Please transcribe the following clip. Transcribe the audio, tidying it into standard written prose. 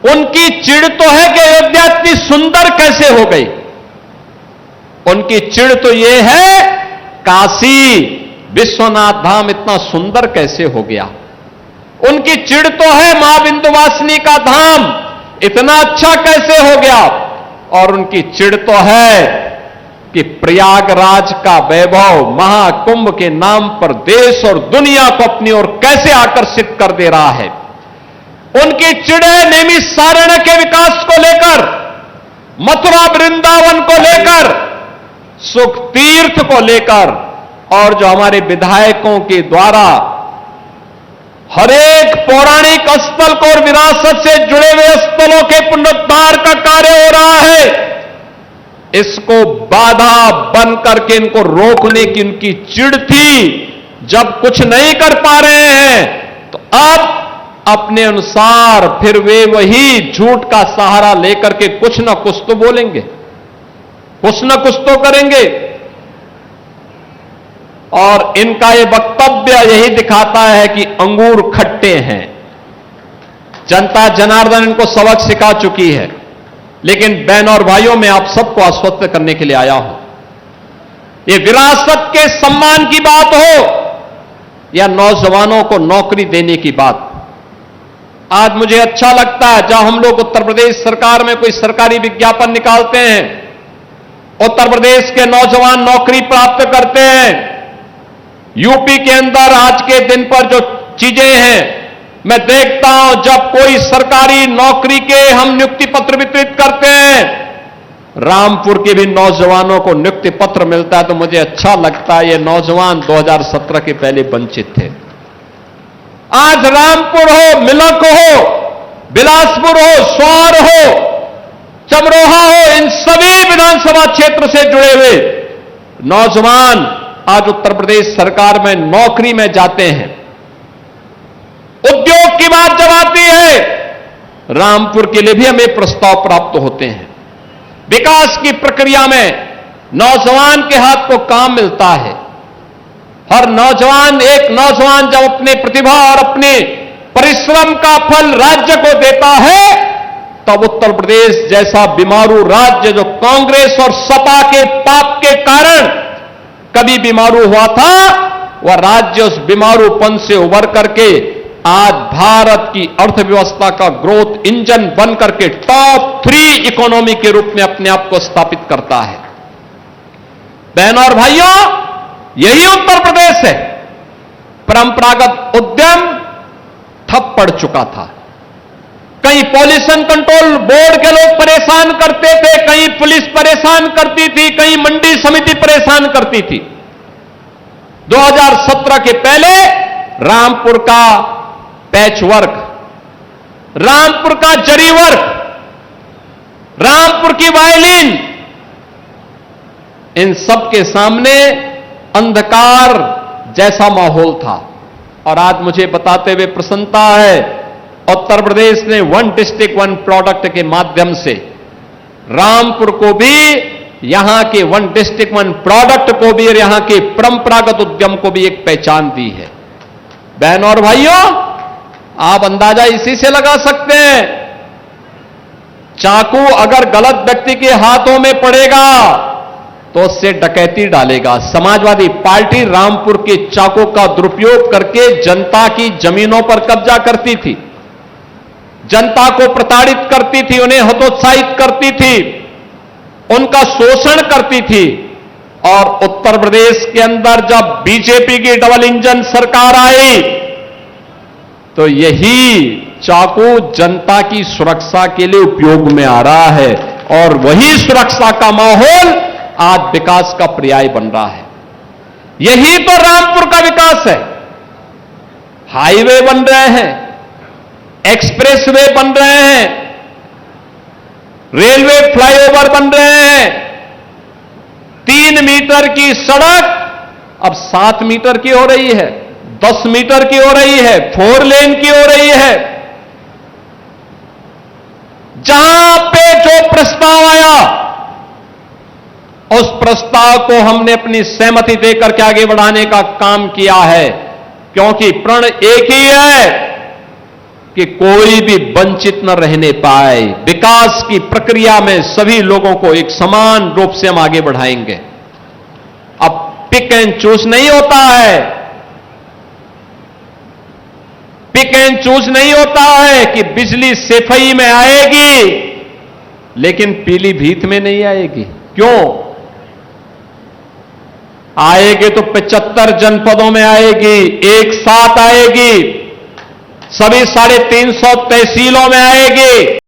उनकी चिढ़ तो है कि अयोध्या इतनी सुंदर कैसे हो गई। उनकी चिढ़ तो यह है काशी विश्वनाथ धाम इतना सुंदर कैसे हो गया। उनकी चिढ़ तो है मां विंध्यवासिनी का धाम इतना अच्छा कैसे हो गया। और उनकी चिढ़ तो है कि प्रयागराज का वैभव महाकुंभ के नाम पर देश और दुनिया को अपनी ओर कैसे आकर्षित कर दे रहा है। उनकी चिढ़ है नैमिषारण्य के विकास को लेकर, मथुरा वृंदावन को लेकर, सुख तीर्थ को लेकर, और जो हमारे विधायकों के द्वारा हर एक पौराणिक स्थल को और विरासत से जुड़े हुए स्थलों के पुनरुद्धार का कार्य हो रहा है, इसको बाधा बन करके इनको रोकने की उनकी चिढ़ थी। जब कुछ नहीं कर पा रहे हैं तो अब अपने अनुसार फिर वे वही झूठ का सहारा लेकर के कुछ ना कुछ तो बोलेंगे, कुछ ना कुछ तो करेंगे। और इनका यह वक्तव्य यही दिखाता है कि अंगूर खट्टे हैं। जनता जनार्दन इनको सबक सिखा चुकी है। लेकिन बहनों और भाइयों, मैं आप सबको आश्वस्त करने के लिए आया हूं, यह विरासत के सम्मान की बात हो या नौजवानों को नौकरी देने की बात। आज मुझे अच्छा लगता है जब हम लोग उत्तर प्रदेश सरकार में कोई सरकारी विज्ञापन निकालते हैं, उत्तर प्रदेश के नौजवान नौकरी प्राप्त करते हैं। यूपी के अंदर आज के दिन पर जो चीजें हैं, मैं देखता हूं जब कोई सरकारी नौकरी के हम नियुक्ति पत्र वितरित करते हैं, रामपुर के भी नौजवानों को नियुक्ति पत्र मिलता है तो मुझे अच्छा लगता है। ये नौजवान 2017 के पहले वंचित थे। आज रामपुर हो, मिलक हो, बिलासपुर हो, स्वार हो, चमरोहा हो, इन सभी विधानसभा क्षेत्र से जुड़े हुए नौजवान आज उत्तर प्रदेश सरकार में नौकरी में जाते हैं। उद्योग की बात जब आती है, रामपुर के लिए भी हमें प्रस्ताव प्राप्त होते हैं। विकास की प्रक्रिया में नौजवान के हाथ को काम मिलता है। हर नौजवान, एक नौजवान जब अपने प्रतिभा और अपने परिश्रम का फल राज्य को देता है, तब उत्तर प्रदेश जैसा बीमारू राज्य जो कांग्रेस और सपा के पाप के कारण कभी बीमारू हुआ था, वह राज्य उस बीमारूपन से उबर करके आज भारत की अर्थव्यवस्था का ग्रोथ इंजन बन करके टॉप 3 इकोनॉमी के रूप में अपने आप को स्थापित करता है। बहनों और भाइयों, यही उत्तर प्रदेश है। परंपरागत उद्यम ठप पड़ चुका था। कहीं पॉल्यूशन कंट्रोल बोर्ड के लोग परेशान करते थे, कहीं पुलिस परेशान करती थी, कहीं मंडी समिति परेशान करती थी। 2017 के पहले रामपुर का पैच वर्क, रामपुर का जरी वर्क, रामपुर की वायलिन, इन सब के सामने अंधकार जैसा माहौल था। और आज मुझे बताते हुए प्रसन्नता है, उत्तर प्रदेश ने 1 डिस्ट्रिक्ट 1 प्रोडक्ट के माध्यम से रामपुर को भी, यहां के 1 डिस्ट्रिक्ट 1 प्रोडक्ट को भी और यहां के परंपरागत उद्यम को भी एक पहचान दी है। बहनों और भाइयों, आप अंदाजा इसी से लगा सकते हैं, चाकू अगर गलत व्यक्ति के हाथों में पड़ेगा तो उससे डकैती डालेगा। समाजवादी पार्टी रामपुर के चाकू का दुरुपयोग करके जनता की जमीनों पर कब्जा करती थी, जनता को प्रताड़ित करती थी, उन्हें हतोत्साहित करती थी, उनका शोषण करती थी। और उत्तर प्रदेश के अंदर जब बीजेपी की डबल इंजन सरकार आई तो यही चाकू जनता की सुरक्षा के लिए उपयोग में आ रहा है। और वही सुरक्षा का माहौल आज विकास का पर्याय बन रहा है। यही तो रामपुर का विकास है। हाईवे बन रहे हैं, एक्सप्रेसवे बन रहे हैं, रेलवे फ्लाईओवर बन रहे हैं, 3 मीटर की सड़क अब 7 मीटर की हो रही है, 10 मीटर की हो रही है, 4 लेन की हो रही है। जहां पे जो प्रस्ताव आया, उस प्रस्ताव को हमने अपनी सहमति देकर के आगे बढ़ाने का काम किया है, क्योंकि प्रण एक ही है, कि कोई भी वंचित न रहने पाए। विकास की प्रक्रिया में सभी लोगों को एक समान रूप से हम आगे बढ़ाएंगे। अब पिक एंड चूज नहीं होता है, पिक एंड चूज नहीं होता है कि बिजली सेफई में आएगी लेकिन पीलीभीत में नहीं आएगी। क्यों आएगी? तो 75 जनपदों में आएगी, एक साथ आएगी, सभी 350 तहसीलों में आएगी।